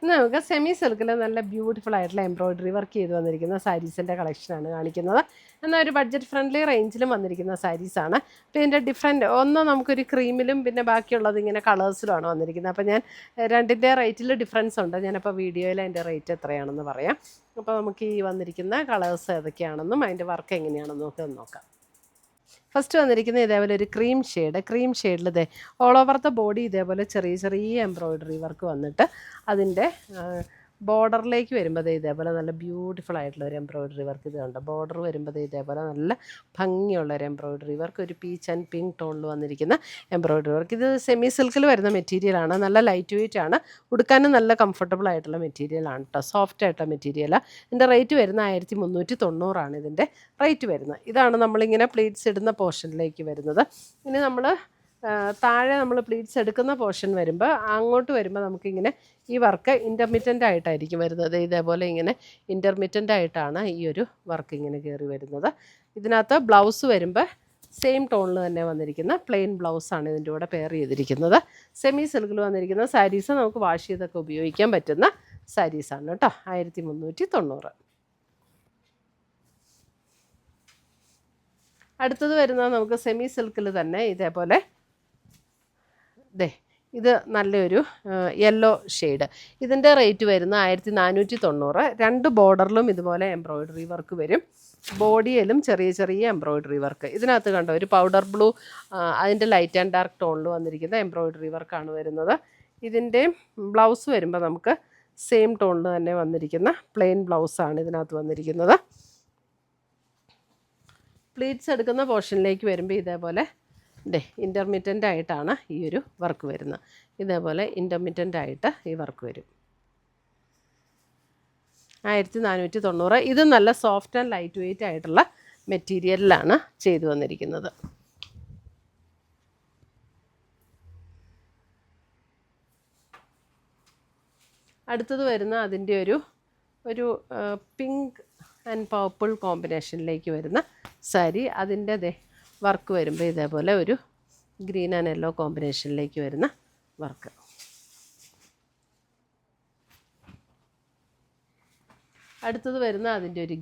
ഇന്ന് നമുക്ക് സെമി സിൽക്കിൽ നല്ല ബ്യൂട്ടിഫുൾ ആയിട്ടുള്ള എംബ്രോയിഡറി വർക്ക് ചെയ്ത് വന്നിരിക്കുന്ന സാരീസിൻ്റെ കളക്ഷനാണ് കാണിക്കുന്നത്. എന്നാൽ ഒരു ബഡ്ജറ്റ് ഫ്രണ്ട്ലി റേഞ്ചിലും വന്നിരിക്കുന്ന സാരീസാണ്. അപ്പോൾ ഇതിൻ്റെ ഡിഫറെൻറ്റ് ഒന്ന് നമുക്കൊരു ക്രീമിലും പിന്നെ ബാക്കിയുള്ളത് ഇങ്ങനെ കളേഴ്സിലുമാണ് വന്നിരിക്കുന്നത്. അപ്പോൾ ഞാൻ രണ്ടിൻ്റെ റേറ്റിൽ ഡിഫറൻസ് ഉണ്ട്. ഞാനപ്പോൾ വീഡിയോയിൽ അതിൻ്റെ റേറ്റ് എത്രയാണെന്ന് പറയാം. അപ്പോൾ നമുക്ക് ഈ വന്നിരിക്കുന്ന കളേഴ്സ് ഏതൊക്കെയാണെന്നും അതിൻ്റെ വർക്ക് എങ്ങനെയാണെന്നും ഒക്കെ ഒന്ന് നോക്കാം. ഫസ്റ്റ് വന്നിരിക്കുന്നത് ഇതേപോലെ ഒരു ക്രീം ഷെയ്ഡിൽ ഇതേ ഓൾ ഓവർ ദ ബോഡി ഇതേപോലെ ചെറിയ ചെറിയ എംബ്രോയിഡറി വർക്ക് വന്നിട്ട് അതിൻ്റെ ബോർഡറിലേക്ക് വരുമ്പോൾ ഇതേപോലെ നല്ല ബ്യൂട്ടിഫുൾ ആയിട്ടുള്ള ഒരു എംബ്രോയിഡറി വർക്ക് ഇത് കണ്ടോ. ബോർഡർ വരുമ്പോൾ ഇതേപോലെ നല്ല ഭംഗിയുള്ള ഒരു എംബ്രോയിഡറി വർക്ക്, ഒരു പീച്ച് ആൻഡ് പിങ്ക് ടോണിൽ വന്നിരിക്കുന്ന എംബ്രോയിഡറി വർക്ക്. ഇത് സെമി സിൽക്കിൽ വരുന്ന മെറ്റീരിയലാണ്. നല്ല ലൈറ്റ് വെയിറ്റ് ആണ്, ഉടുക്കാനും നല്ല കംഫർട്ടബിൾ ആയിട്ടുള്ള മെറ്റീരിയലാണ് കേട്ടോ. സോഫ്റ്റ് ആയിട്ടുള്ള മെറ്റീരിയലാണ്. ഇതിൻ്റെ റേറ്റ് വരുന്ന 1390 ഇതിൻ്റെ റേറ്റ് വരുന്നത്. ഇതാണ് നമ്മളിങ്ങനെ പ്ലീറ്റ്സ് ഇടുന്ന പോർഷനിലേക്ക് വരുന്നത്. ഇനി നമ്മൾ താഴെ നമ്മൾ പ്ലീറ്റ്സ് എടുക്കുന്ന പോർഷൻ വരുമ്പോൾ അങ്ങോട്ട് വരുമ്പോൾ നമുക്കിങ്ങനെ ഈ വർക്ക് ഇൻ്റർമിറ്റൻ്റ് ആയിട്ടായിരിക്കും വരുന്നത്. ഇതേപോലെ ഇങ്ങനെ ഇൻ്റർമിറ്റൻ്റ് ആയിട്ടാണ് ഈ ഒരു വർക്ക് ഇങ്ങനെ കയറി വരുന്നത്. ഇതിനകത്ത് ബ്ലൗസ് വരുമ്പോൾ സെയിം ടോണിൽ തന്നെ വന്നിരിക്കുന്ന പ്ലെയിൻ ബ്ലൗസാണ് ഇതിൻ്റെ കൂടെ പെയർ ചെയ്തിരിക്കുന്നത്. സെമി സിൽക്കിൽ വന്നിരിക്കുന്ന സാരീസ് നമുക്ക് വാഷ് ചെയ്തൊക്കെ ഉപയോഗിക്കാൻ പറ്റുന്ന സാരീസാണ് കേട്ടോ. 1390. അടുത്തത് വരുന്നത് നമുക്ക് സെമി സിൽക്കിൽ തന്നെ ഇതേപോലെ ഇത് നല്ലൊരു യെല്ലോ ഷെയ്ഡ്. ഇതിൻ്റെ റേറ്റ് വരുന്ന 1490. രണ്ട് ബോർഡറിലും ഇതുപോലെ എംബ്രോയിഡറി വർക്ക് വരും. ബോഡിയിലും ചെറിയ ചെറിയ എംബ്രോയിഡറി വർക്ക്. ഇതിനകത്ത് കണ്ടോ ഒരു പൗഡർ ബ്ലൂ, അതിൻ്റെ ലൈറ്റ് ആൻഡ് ഡാർക്ക് ടോണിൽ വന്നിരിക്കുന്ന എംബ്രോയിഡറി വർക്കാണ് വരുന്നത്. ഇതിൻ്റെ ബ്ലൗസ് വരുമ്പോൾ നമുക്ക് സെയിം ടോണിൽ തന്നെ വന്നിരിക്കുന്ന പ്ലെയിൻ ബ്ലൗസാണ് ഇതിനകത്ത് വന്നിരിക്കുന്നത്. പ്ലീറ്റ്സ് എടുക്കുന്ന പോർഷനിലേക്ക് വരുമ്പോൾ ഇതേപോലെ ഇൻ്റർമിറ്റൻ്റ് ആയിട്ടാണ് ഈ ഒരു വർക്ക് വരുന്നത്. ഇതേപോലെ ഇൻ്റർമിറ്റൻ്റ് ആയിട്ട് ഈ വർക്ക് വരും. 1490. ഇത് നല്ല സോഫ്റ്റ് ആൻഡ് ലൈറ്റ് വെയിറ്റ് ആയിട്ടുള്ള മെറ്റീരിയലിലാണ് ചെയ്തു വന്നിരിക്കുന്നത്. അടുത്തത് വരുന്ന അതിൻ്റെ ഒരു പിങ്ക് ആൻഡ് പർപ്പിൾ കോമ്പിനേഷനിലേക്ക് വരുന്ന സാരി. അതിൻ്റെ വർക്ക് വരുമ്പോൾ ഇതേപോലെ ഒരു ഗ്രീൻ ആൻഡ് യെല്ലോ കോമ്പിനേഷനിലേക്ക് വരുന്ന വർക്ക്. അടുത്തത് വരുന്ന അതിൻ്റെ ഒരു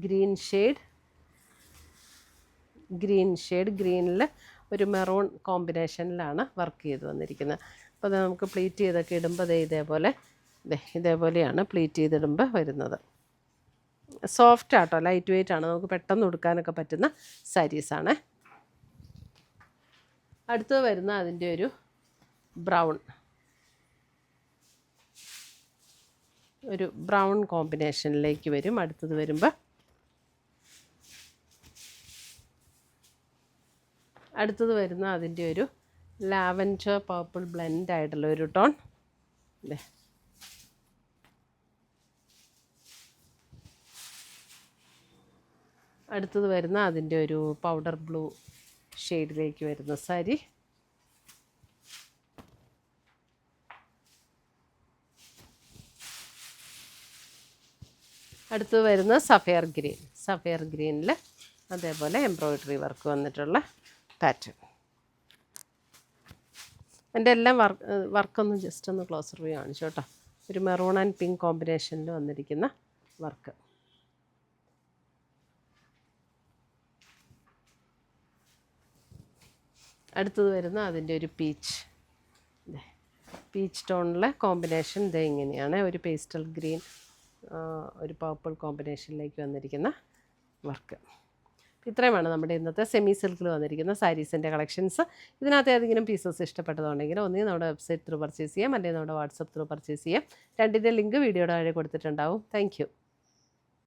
ഗ്രീൻ ഷെയ്ഡ് ഗ്രീനിൽ ഒരു മെറൂൺ കോമ്പിനേഷനിലാണ് വർക്ക് ചെയ്ത് വന്നിരിക്കുന്നത്. അപ്പോൾ അത് നമുക്ക് പ്ലീറ്റ് ചെയ്തൊക്കെ ഇടുമ്പോൾ ഇതേപോലെയാണ് പ്ലീറ്റ് ചെയ്തിടുമ്പോൾ വരുന്നത്. സോഫ്റ്റ് ആട്ടോ, ലൈറ്റ് വെയിറ്റ് ആണ്, നമുക്ക് പെട്ടെന്ന് ഉടുക്കാനൊക്കെ പറ്റുന്ന സാരീസാണ്. അടുത്തത് വരുന്ന അതിൻ്റെ ഒരു ബ്രൗൺ കോമ്പിനേഷനിലേക്ക് വരും. അടുത്തത് വരുമ്പോൾ വരുന്ന അതിൻ്റെ ഒരു ലാവൻഡർ പർപ്പിൾ ബ്ലെൻഡ് ആയിട്ടുള്ള ഒരു ടോൺ. അടുത്തത് വരുന്ന അതിൻ്റെ ഒരു പൗഡർ ബ്ലൂ ഷെയ്ഡിലേക്ക് വരുന്ന സാരി. അടുത്തത് വരുന്ന സഫയർ ഗ്രീനിൽ അതേപോലെ എംബ്രോയിഡറി വർക്ക് വന്നിട്ടുള്ള പാറ്റേൺ. എൻ്റെ എല്ലാം വർക്കൊന്ന് ജസ്റ്റ് ഒന്ന് ക്ലോസർ വ്യൂ കാണിച്ചു കേട്ടോ. ഒരു മെറൂൺ ആൻഡ് പിങ്ക് കോമ്പിനേഷനിൽ വന്നിരിക്കുന്ന വർക്ക്. അടുത്തത് വരുന്ന അതിൻ്റെ ഒരു പീച്ച് ടോണിലെ കോമ്പിനേഷൻ ഇങ്ങനെയാണ്. ഒരു പേസ്റ്റൽ ഗ്രീൻ, ഒരു പർപ്പിൾ കോമ്പിനേഷനിലേക്ക് വന്നിരിക്കുന്ന വർക്ക്. ഇത്രയുമാണ് നമ്മുടെ ഇന്നത്തെ സെമി സിൽക്കിൽ വന്നിരിക്കുന്ന സാരീസിൻ്റെ കളക്ഷൻസ്. ഇതിനകത്ത് ഏതെങ്കിലും പീസസ് ഇഷ്ടപ്പെട്ടതുണ്ടെങ്കിൽ ഒന്നുകിൽ നമ്മുടെ വെബ്സൈറ്റ് ത്രൂ പർച്ചേസ് ചെയ്യാം, അല്ലെങ്കിൽ നമ്മുടെ വാട്സപ്പ് ത്രൂ പർച്ചേസ് ചെയ്യാം. രണ്ടിൻ്റെ ലിങ്ക് വീഡിയോയുടെ താഴെ കൊടുത്തിട്ടുണ്ടാവും. താങ്ക്